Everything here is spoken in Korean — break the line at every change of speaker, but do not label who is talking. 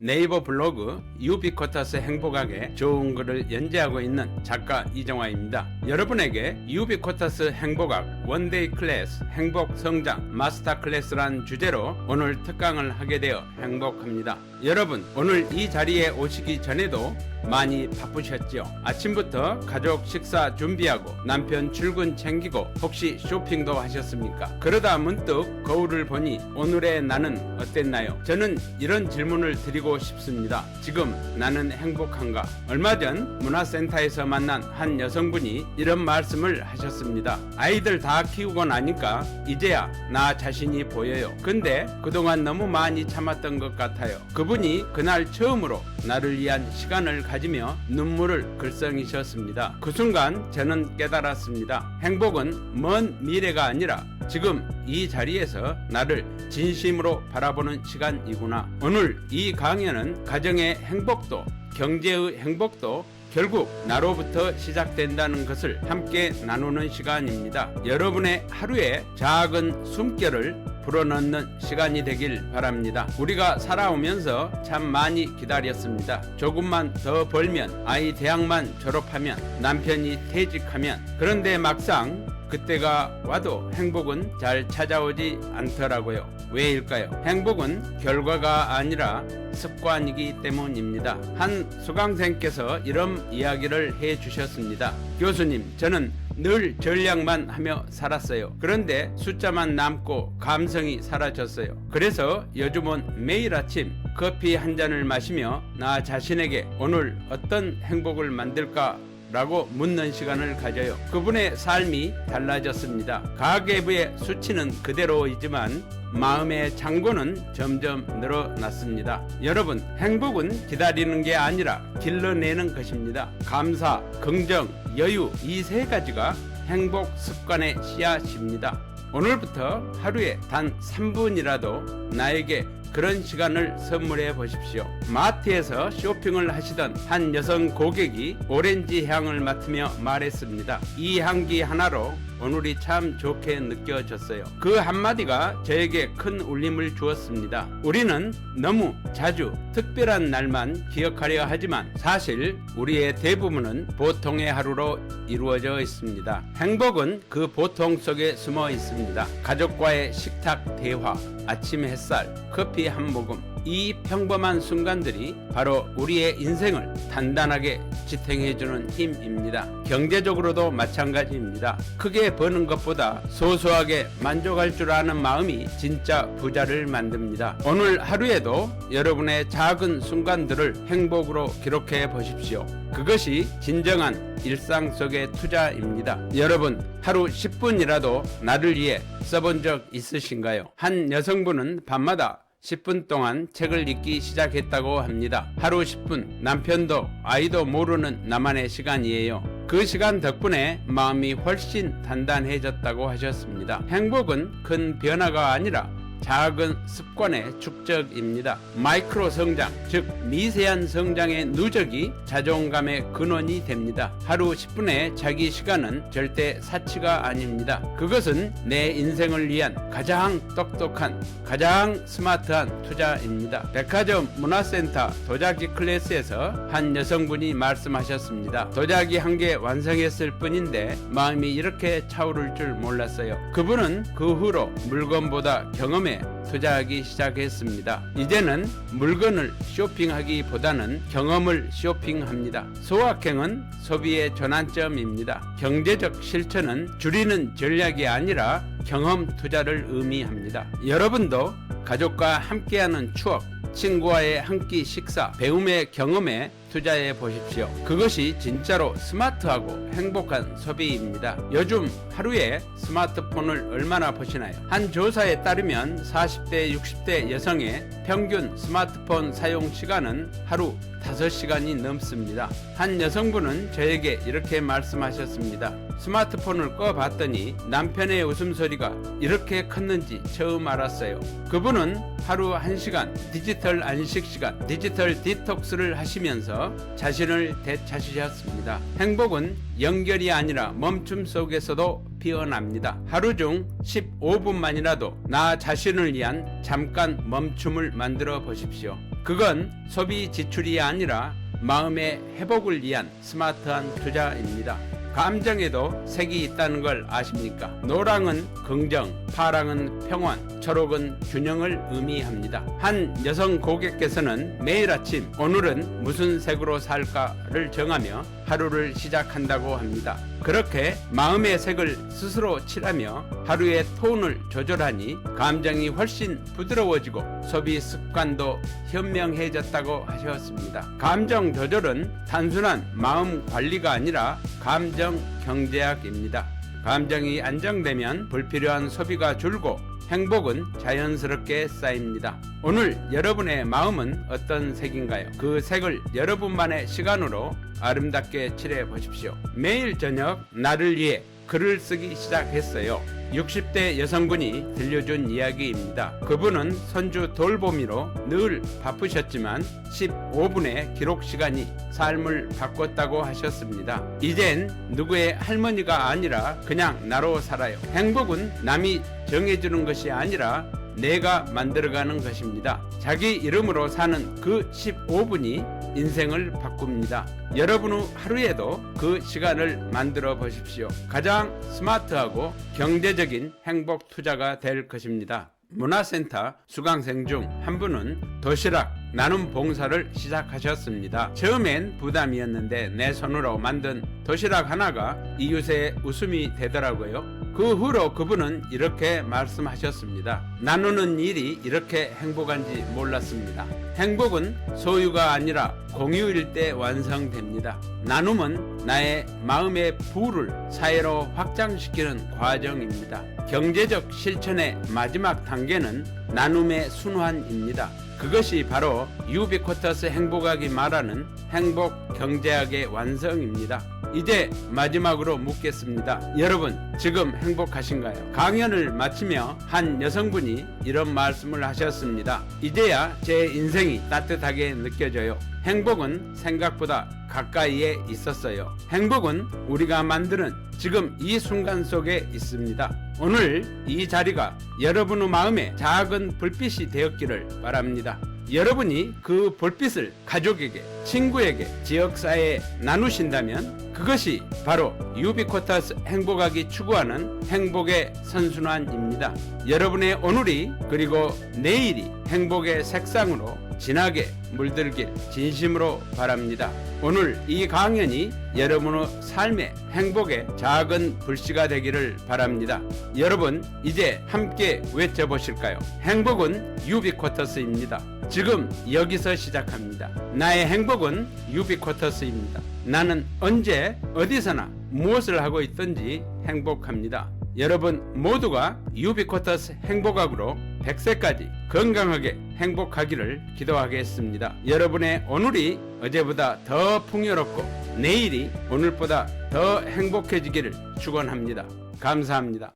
네이버 블로그 유비쿼터스 행복하게 좋은 글을 연재하고 있는 작가 이정화입니다. 여러분에게 유비쿼터스 행복학 원데이 클래스 행복 성장 마스터 클래스란 주제로 오늘 특강을 하게 되어 행복합니다. 여러분, 오늘 이 자리에 오시기 전에도 많이 바쁘셨죠? 아침부터 가족 식사 준비하고 남편 출근 챙기고 혹시 쇼핑도 하셨습니까? 그러다 문득 거울을 보니 오늘의 나는 어땠나요? 저는 이런 질문을 드리고 싶습니다. 지금 나는 행복한가? 얼마 전 문화센터에서 만난 한 여성분이 이런 말씀을 하셨습니다. 아이들 다 키우고 나니까 이제야 나 자신이 보여요. 근데 그동안 너무 많이 참았던 것 같아요. 그분이 그날 처음으로 나를 위한 시간을 가지며 눈물을 글썽이셨습니다. 그 순간 저는 깨달았습니다. 행복은 먼 미래가 아니라 지금 이 자리에서 나를 진심으로 바라보는 시간이구나. 오늘 이 강연은 가정의 행복도 경제의 행복도 결국 나로부터 시작된다는 것을 함께 나누는 시간입니다. 여러분의 하루에 작은 숨결을 불어넣는 시간이 되길 바랍니다. 우리가 살아오면서 참 많이 기다렸습니다. 조금만 더 벌면, 아이 대학만 졸업하면, 남편이 퇴직하면. 그런데 막상 그때가 와도 행복은 잘 찾아오지 않더라고요. 왜일까요? 행복은 결과가 아니라 습관이기 때문입니다. 한 수강생께서 이런 이야기를 해 주셨습니다. 교수님, 저는 늘 전략만 하며 살았어요. 그런데 숫자만 남고 감성이 사라졌어요. 그래서 요즘은 매일 아침 커피 한 잔을 마시며 나 자신에게 오늘 어떤 행복을 만들까? 라고 묻는 시간을 가져요. 그분의 삶이 달라졌습니다. 가계부의 수치는 그대로이지만 마음의 창고는 점점 늘어났습니다. 여러분, 행복은 기다리는 게 아니라 길러내는 것입니다. 감사, 긍정, 여유, 이 세 가지가 행복 습관의 씨앗입니다. 오늘부터 하루에 단 3분이라도 나에게 그런 시간을 선물해 보십시오. 마트에서 쇼핑을 하시던 한 여성 고객이 오렌지 향을 맡으며 말했습니다. 이 향기 하나로 오늘이 참 좋게 느껴졌어요. 그 한마디가 저에게 큰 울림을 주었습니다. 우리는 너무 자주 특별한 날만 기억하려 하지만 사실 우리의 대부분은 보통의 하루로 이루어져 있습니다. 행복은 그 보통 속에 숨어 있습니다. 가족과의 식탁 대화, 아침 햇살, 커피 한 모금, 이 평범한 순간들이 바로 우리의 인생을 단단하게 지탱해주는 힘입니다. 경제적으로도 마찬가지입니다. 크게 버는 것보다 소소하게 만족할 줄 아는 마음이 진짜 부자를 만듭니다. 오늘 하루에도 여러분의 작은 순간들을 행복으로 기록해 보십시오. 그것이 진정한 일상 속의 투자입니다. 여러분, 하루 10분이라도 나를 위해 써본 적 있으신가요? 한 여성분은 밤마다 10분 동안 책을 읽기 시작했다고 합니다. 하루 10분, 남편도 아이도 모르는 나만의 시간이에요. 그 시간 덕분에 마음이 훨씬 단단해졌다고 하셨습니다. 행복은 큰 변화가 아니라 작은 습관의 축적입니다. 마이크로 성장, 즉 미세한 성장의 누적이 자존감의 근원이 됩니다. 하루 10분의 자기 시간은 절대 사치가 아닙니다. 그것은 내 인생을 위한 가장 똑똑한, 가장 스마트한 투자입니다. 백화점 문화센터 도자기 클래스에서 한 여성분이 말씀하셨습니다. 도자기 한 개 완성했을 뿐인데 마음이 이렇게 차오를 줄 몰랐어요. 그분은 그 후로 물건보다 경험에 투자하기 시작했습니다. 이제는 물건을 쇼핑하기보다는 경험을 쇼핑합니다. 소확행은 소비의 전환점입니다. 경제적 실천은 줄이는 전략이 아니라 경험 투자를 의미합니다. 여러분도 가족과 함께하는 추억, 친구와의 한 끼 식사, 배움의 경험에 투자해 보십시오. 그것이 진짜로 스마트하고 행복한 소비입니다. 요즘 하루에 스마트폰을 얼마나 보시나요? 한 조사에 따르면 40대, 60대 여성의 평균 스마트폰 사용 시간은 하루 5시간이 넘습니다. 한 여성분은 저에게 이렇게 말씀하셨습니다. 스마트폰을 꺼봤더니 남편의 웃음소리가 이렇게 컸는지 처음 알았어요. 그분은 하루 1시간 디지털 안식시간, 디지털 디톡스를 하시면서 자신을 되찾으셨습니다. 행복은 연결이 아니라 멈춤 속에서도 피어납니다. 하루 중 15분만이라도 나 자신을 위한 잠깐 멈춤을 만들어 보십시오. 그건 소비 지출이 아니라 마음의 회복을 위한 스마트한 투자입니다. 감정에도 색이 있다는 걸 아십니까? 노랑은 긍정, 파랑은 평온, 초록은 균형을 의미합니다. 한 여성 고객께서는 매일 아침 오늘은 무슨 색으로 살까를 정하며 하루를 시작한다고 합니다. 그렇게 마음의 색을 스스로 칠하며 하루의 톤을 조절하니 감정이 훨씬 부드러워지고 소비 습관도 현명해졌다고 하셨습니다. 감정 조절은 단순한 마음 관리가 아니라 감정 경제학입니다. 감정이 안정되면 불필요한 소비가 줄고 행복은 자연스럽게 쌓입니다. 오늘 여러분의 마음은 어떤 색인가요? 그 색을 여러분만의 시간으로 아름답게 칠해 보십시오. 매일 저녁 나를 위해 글을 쓰기 시작했어요. 60대 여성분이 들려준 이야기입니다. 그분은 손주 돌보미로 늘 바쁘셨지만 15분의 기록 시간이 삶을 바꿨다고 하셨습니다. 이젠 누구의 할머니가 아니라 그냥 나로 살아요. 행복은 남이 정해주는 것이 아니라 내가 만들어가는 것입니다. 자기 이름으로 사는 그 15분이 인생을 바꿉니다. 여러분 후 하루에도 그 시간을 만들어 보십시오. 가장 스마트하고 경제적인 행복 투자가 될 것입니다. 문화센터 수강생 중 한 분은 도시락 나눔 봉사를 시작하셨습니다. 처음엔 부담이었는데 내 손으로 만든 도시락 하나가 이웃의 웃음이 되더라고요. 그 후로 그분은 이렇게 말씀하셨습니다. 나누는 일이 이렇게 행복한지 몰랐습니다. 행복은 소유가 아니라 공유일 때 완성됩니다. 나눔은 나의 마음의 부를 사회로 확장시키는 과정입니다. 경제적 실천의 마지막 단계는 나눔의 순환입니다. 그것이 바로 유비쿼터스 행복학이 말하는 행복 경제학의 완성입니다. 이제 마지막으로 묻겠습니다. 여러분 지금 행복하신가요? 강연을 마치며 한 여성분이 이런 말씀을 하셨습니다. 이제야 제 인생이 따뜻하게 느껴져요. 행복은 생각보다 가까이에 있었어요. 행복은 우리가 만드는 지금 이 순간 속에 있습니다. 오늘 이 자리가 여러분의 마음에 작은 불빛이 되었기를 바랍니다. 여러분이 그 불빛을 가족에게, 친구에게, 지역사회에 나누신다면 그것이 바로 유비쿼터스 행복학이 추구하는 행복의 선순환입니다. 여러분의 오늘이 그리고 내일이 행복의 색상으로 진하게 물들길 진심으로 바랍니다. 오늘 이 강연이 여러분의 삶의 행복의 작은 불씨가 되기를 바랍니다. 여러분 이제 함께 외쳐보실까요? 행복은 유비쿼터스입니다. 지금 여기서 시작합니다. 나의 행복은 유비쿼터스입니다. 나는 언제 어디서나 무엇을 하고 있든지 행복합니다. 여러분 모두가 유비쿼터스 행복학으로 100세까지 건강하게 행복하기를 기도하겠습니다. 여러분의 오늘이 어제보다 더 풍요롭고 내일이 오늘보다 더 행복해지기를 축원합니다. 감사합니다.